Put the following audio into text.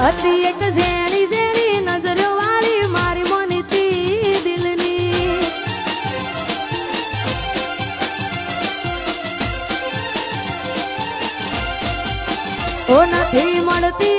હતી એક ઝેણી ઝેણી નજરો વાળી મારી મોનીતી દિલની ઓ નથી મળતી